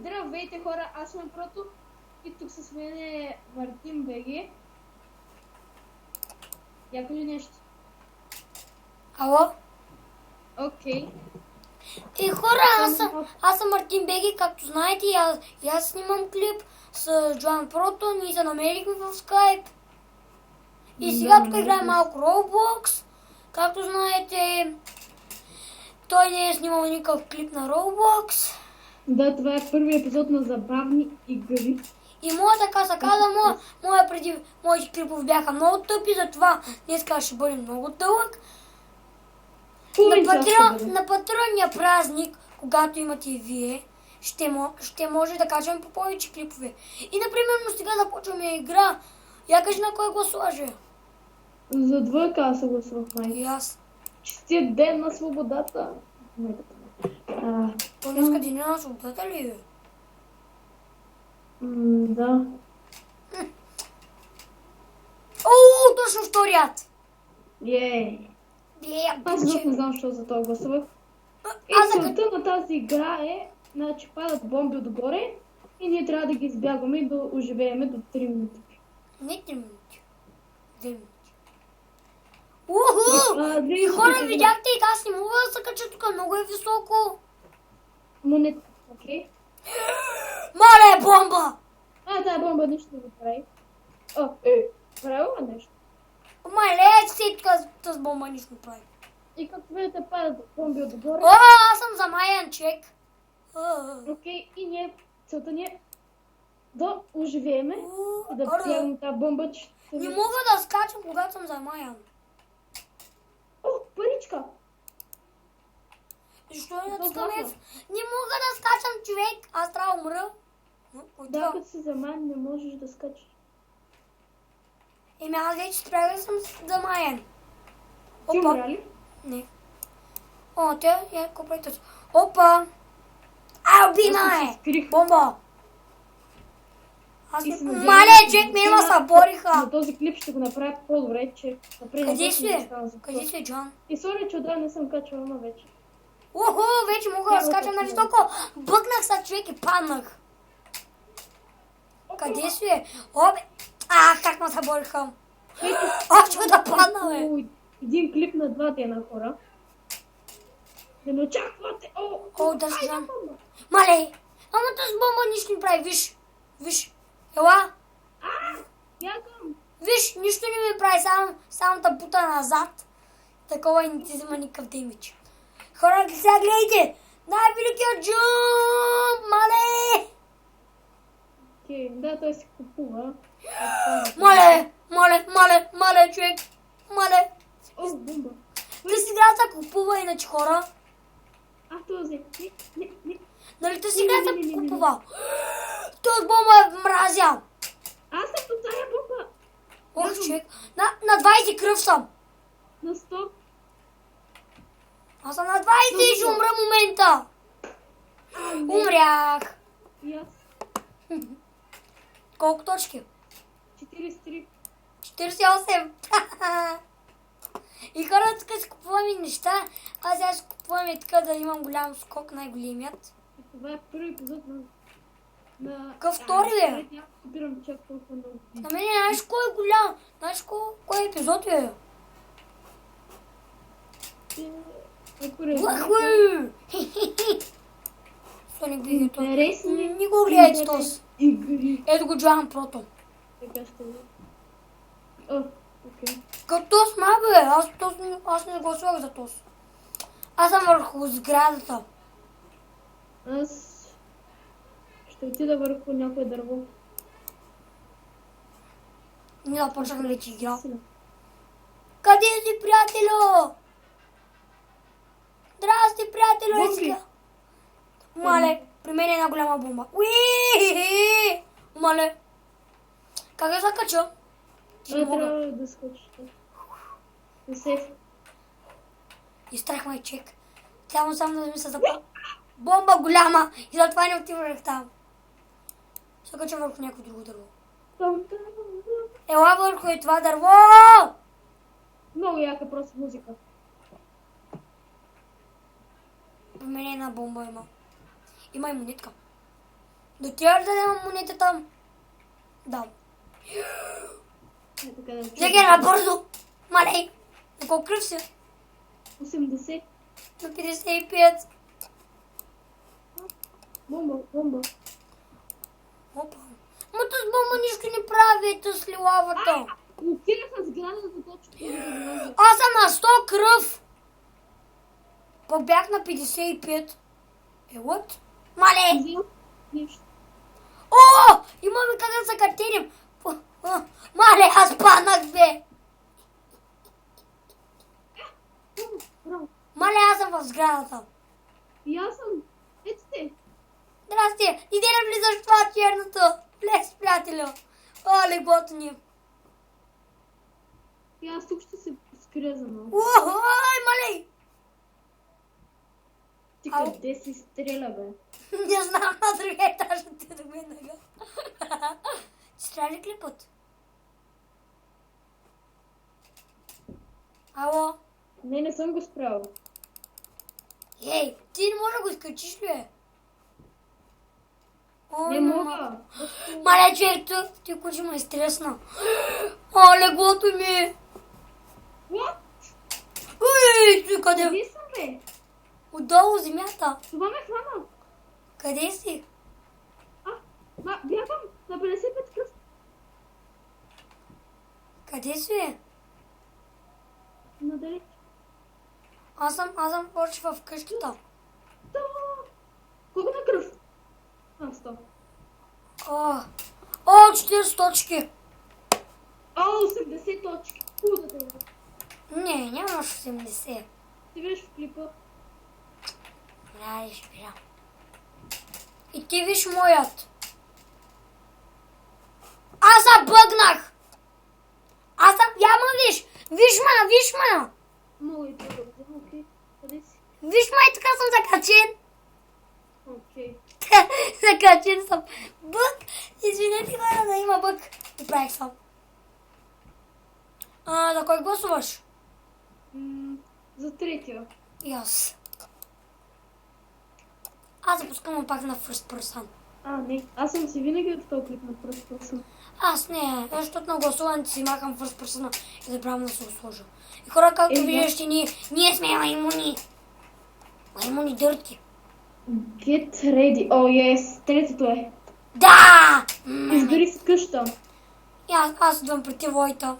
Здравейте хора, аз съм Прото и тук с мен е Мартин БГ. Я кажи нещо. Ало? Окей. Хора, аз съм Мартин Беги, както знаете, и аз снимам клип с Джоан Прото, ние се намерихме в Skype. И сега тук играем малко Roblox. Както знаете, той не е снимал никакъв клип на Roblox. Да, това е първият епизод на забавни игри. И така се казва, моите клипове бяха много тъпи, затова днес ще бъде много дълъг. На патронния празник, когато имате и вие, ще може да кажем по повече клипове. И, например, сега започваме игра. Я кажи на кой гласуваш? За двойка аз гласувах май. И аз. Честит ден на свободата. Днеска деня на свободата ли е? Да. Точно вторият! Ей! Аз не знам, защо за това гласувах. И целта на тази игра е, значи падат бомби отгоре и ние трябва да ги избягваме и да оживееме до 3 минути. Не 3 минути. 2 минути. И хора, видяхте и аз не мога да се кача тук, много е високо. Монета, окей. Мале, бомба! Тая бомба нищо не го прави. Правила нещо. Мале, си тази бомба нищо не прави. И както видите, падат бомби отгоре. Аз съм замаян, чек. Окей, и ние, целта ни е да оживееме и да бягаме тази бомба. Не мога да скачам, когато съм замаян. Паричка! Защо не натискаме? Не мога да скачам, човек. Аз трябва да умра. Да, като си замаян, не можеш да скачаш. Аз вече спрях да съм замаян. Ти умря ли? Не. Я купай точно. Опа! Убина е! Бомба! Мале, човек, ме се бориха. На този клип ще го направя по-добре, че Къде си? Къде си, Джон? И сори, че отдавна не съм качвала, но вече. Вече мога да скачам на високо. Бъкнах се, човек, и паднах. Къде си? Как ме се бориха. Че да падна, бе. Един клип на 2 дена, хора. Да не очаквате. Да си знам. Мале, ама тази бомба нищо не прави, виж. Ела. Якам. Виж, нищо не ми прави, само да бута назад. Такова и не ти взема никакъв демидж. Хора, сега гледайте! Най-великият джумп, мале! Да, той си купува. Мале, човек! Мале! Бомба. Ти си игра да купува иначе, хора. Този. Не. Нали ти си игра да купува? Този бомба мразя. Аз съм до тая бомба. Човек. На 20 кръв съм. На 100. Аз съм на 20 и ще умра в момента. Умрях. И аз. Колко точки? 43. 48. И хората тук си купуваме неща. Аз сега си купуваме така да имам голям скок, най-големият. Това е първи епизод на... Какъв втори ли? Купирам чак толкова много. На мен знаеш кой е голям? Знаеш кой епизод е? Лъхуй! Соник Бигето. Не го гледайте този. Ето го Джоан Прото. Така ще ви. Окей. Като сма, бе. Аз не гласувах за този. Аз съм върху сградата. Аз ще отида върху някое дърво. Ние започнахме вече игра. Къде си, приятелю? Здрасти, приятелю! Мале, при мен е една голяма бомба. Мале. Как я закача? Трябва да скочиш. Да се. Изтрах май чек. Само да ми се запомня. Бомба голяма и затова не отивах там. Се кача върху някакво друго дърво. Ела върху и това дърво! Много яка просто музика. В мен една бомба има. Има и монетка. Дотираш да взема монетата. Да. Ето къде Чекай, бързо. Малей. На колко кръв си? 80. На 55. Бомба. Опа. Ма с бомба нищо не прави, ето с лилавата. Блокираха сградата точно. Аз съм на 100 кръв. Пък бях на 55. What? Мале! Нищо. О! Имаме как да се катерим. Мале, аз паднах, бе. Браво. Мале, аз съм в сградата. И аз съм. Ето те. Здрасти. Иди да влизаш в това черното. Влез, приятелю. О, леглото ни. И аз тук ще се скрия за малко. Ой, мале. Ти Ау. къде си стреля, бе? Не знам, на другия етаж отидох веднага. Стреля ли клипът? Ало? Не съм го справил. Ей, ти не можеш да го изкачиш ли, бе? О, Не мога. Мале, човек, ти куче ме стресна. О, леглото ми. What? Ой, ти къде? Къде съм, бе? Отдолу земята. Това ме хвана. Къде си? Бягам на 55 кръв. Къде си, бе? Надалеч. Аз съм почти в къщата. Да. Колко на кръв? 100. О, 40 точки. 80 точки. Хубаво да те. Не, нямаш 80. Ти виж в клипа. Айде, ще видя. И ти виж моят. Аз забъгнах. Я ма виж. Виж ма. Мога и по-добре. Окей. Къде си? Виж ма и така съм закачен. Окей. Закачен съм. Бък. Извинете, хора, да има бък. И правих съм. За кой гласуваш? За третия. И аз. Аз запускам пак на first person. Не. Аз съм си винаги от този клип на пръста съм. Аз не, защото на гласуването си махам first person и да правим да се сложа. И хора, както виждате, ние сме маймуни. Маймуни дърти. Get ready. Yes. Третото е. Да! Избери с къща. И аз идвам при Войта.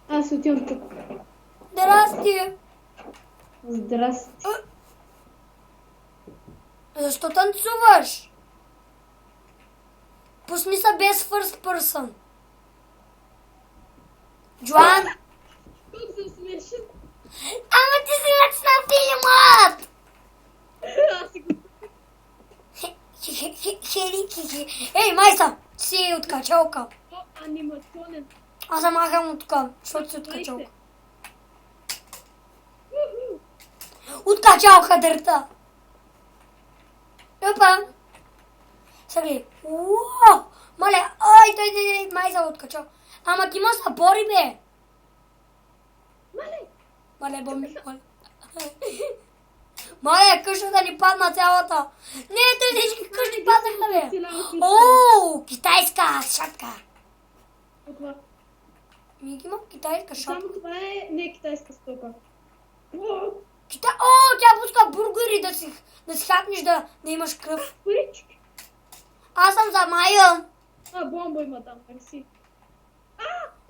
Аз си отивам тук. Здрасти! Здрасти. Защо танцуваш? Пусни се без first person. Джоан! Колко съм смешен. Ама ти си начна филмът! Аз си го... Ей, майса! Си откачалка. Анимационен. Аз замахам от тук, защото си откачалка. Откачалка дърта. Опа. Сега. Уау! Мале, той, майса откачал. Ама ти ма са бори, бе. Мале, бомби, мале. Мале, къщата ни падна цялата. Не, той всички къщи паднаха, бе. Ооо, китайска шапка. Това. Мики има китайска шапка. Само това е не китайска стока. Тя пуска бургери да си хапнеш да имаш кръв. Парички. Аз съм замаян. Бомба има там, мерси.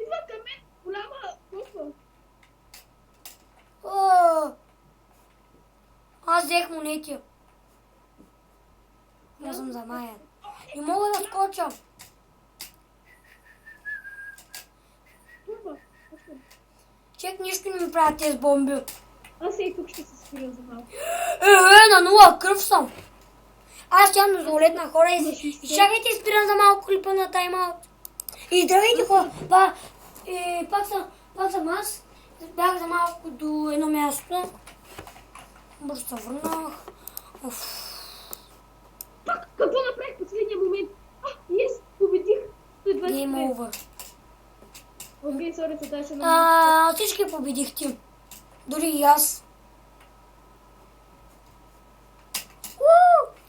Идва към мен. Голяма бомба. Аз взех монети. Аз съм замаян. Не мога да скоча. Чек, нищо не ми правят тези бомби. Аз и тук ще се спиря за малко. На 0 кръв съм. Аз тям да залетна хора и чакайте, спирам за малко клипа на тайм-аут. И здравейте хора. Пак съм аз. Бях за малко до едно място. Бързо се върнах. Какво направих в последния момент? Победих. Game over. Окей, сори, се даше на Всички победихте. Дори и аз.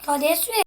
Къде си?